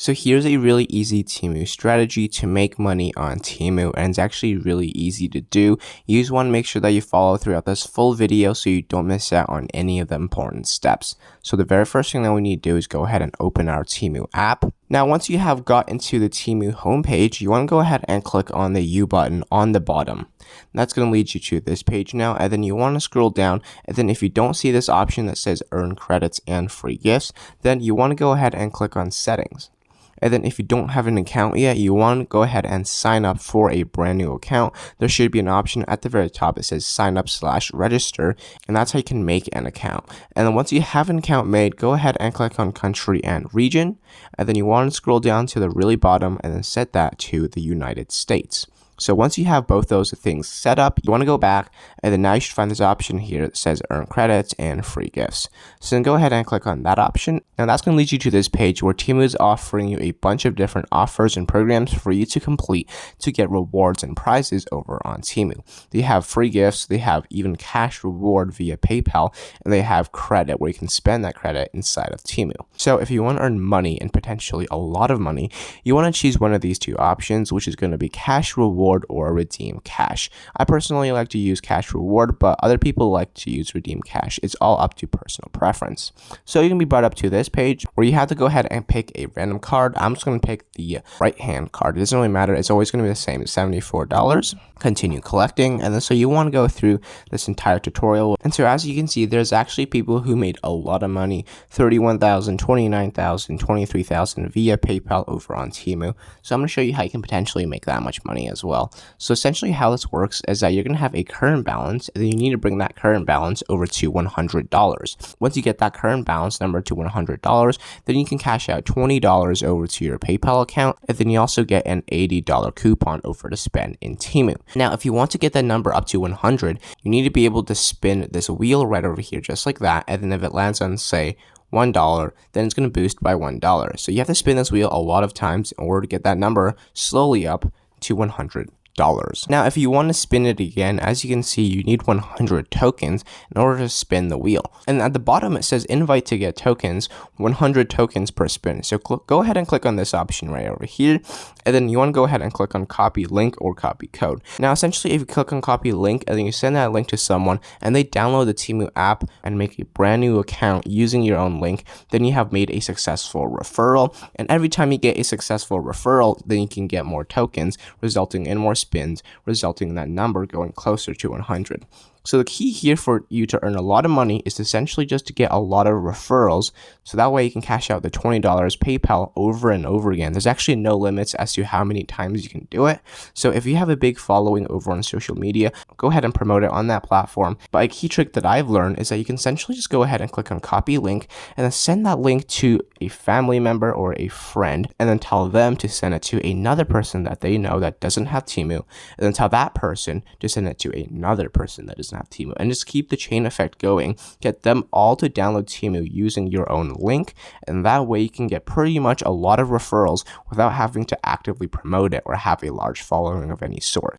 So here's a really easy Temu strategy to make money on Temu, and it's actually really easy to do. You just want to make sure that you follow throughout this full video so you don't miss out on any of the important steps. So the very first thing that we need to do is go ahead and open our Temu app. Now once you have got into the Temu homepage, you want to go ahead and click on the U button on the bottom. That's going to lead you to this page now, and then you want to scroll down, and then if you don't see this option that says earn credits and free gifts, then you want to go ahead and click on settings. And then if you don't have an account yet, you want to go ahead and sign up for a brand new account. There should be an option at the very top that says sign up/register, and that's how you can make an account. And then once you have an account made, go ahead and click on country and region, and then you want to scroll down to the really bottom and then set that to the United States. So once you have both those things set up, you want to go back, and then now you should find this option here that says earn credits and free gifts. So then go ahead and click on that option. Now that's going to lead you to this page where Temu is offering you a bunch of different offers and programs for you to complete to get rewards and prizes over on Temu. They have free gifts, they have even cash reward via PayPal, and they have credit where you can spend that credit inside of Temu. So if you want to earn money, and potentially a lot of money, you want to choose one of these two options, which is going to be cash reward or redeem cash. I personally like to use cash reward, but other people like to use redeem cash. It's all up to personal preference. So you can be brought up to this page where you have to go ahead and pick a random card. I'm just going to pick the right hand card. It doesn't really matter. It's always going to be the same. It's $74. Continue collecting, and then so you want to go through this entire tutorial. And so as you can see, there's actually people who made a lot of money, 31,000, 29,000, 23,000 via PayPal over on Temu. So I'm going to show you how you can potentially make that much money as well. So essentially how this works is that you're going to have a current balance, and then you need to bring that current balance over to $100. Once you get that current balance number to $100, then you can cash out $20 over to your PayPal account, and then you also get an $80 coupon over to spend in Temu. Now, if you want to get that number up to 100, you need to be able to spin this wheel right over here, just like that. And then if it lands on, say, $1, then it's going to boost by $1. So you have to spin this wheel a lot of times in order to get that number slowly up to $100. Now, if you want to spin it again, as you can see, you need 100 tokens in order to spin the wheel. And at the bottom, it says invite to get tokens, 100 tokens per spin. So go ahead and click on this option right over here. And then you want to go ahead and click on copy link or copy code. Now, essentially, if you click on copy link and then you send that link to someone and they download the Temu app and make a brand new account using your own link, then you have made a successful referral. And every time you get a successful referral, then you can get more tokens, resulting in more spins, resulting in that number going closer to 100. So the key here for you to earn a lot of money is essentially just to get a lot of referrals, so that way you can cash out the $20 PayPal over and over again. There's actually no limits as to how many times you can do it. So if you have a big following over on social media, go ahead and promote it on that platform. But a key trick that I've learned is that you can essentially just go ahead and click on copy link and then send that link to a family member or a friend, and then tell them to send it to another person that they know that doesn't have Temu, and then tell that person to send it to another person that doesn't have Temu, and just keep the chain effect going. Get them all to download Temu using your own link, and that way you can get pretty much a lot of referrals without having to actively promote it or have a large following of any sort.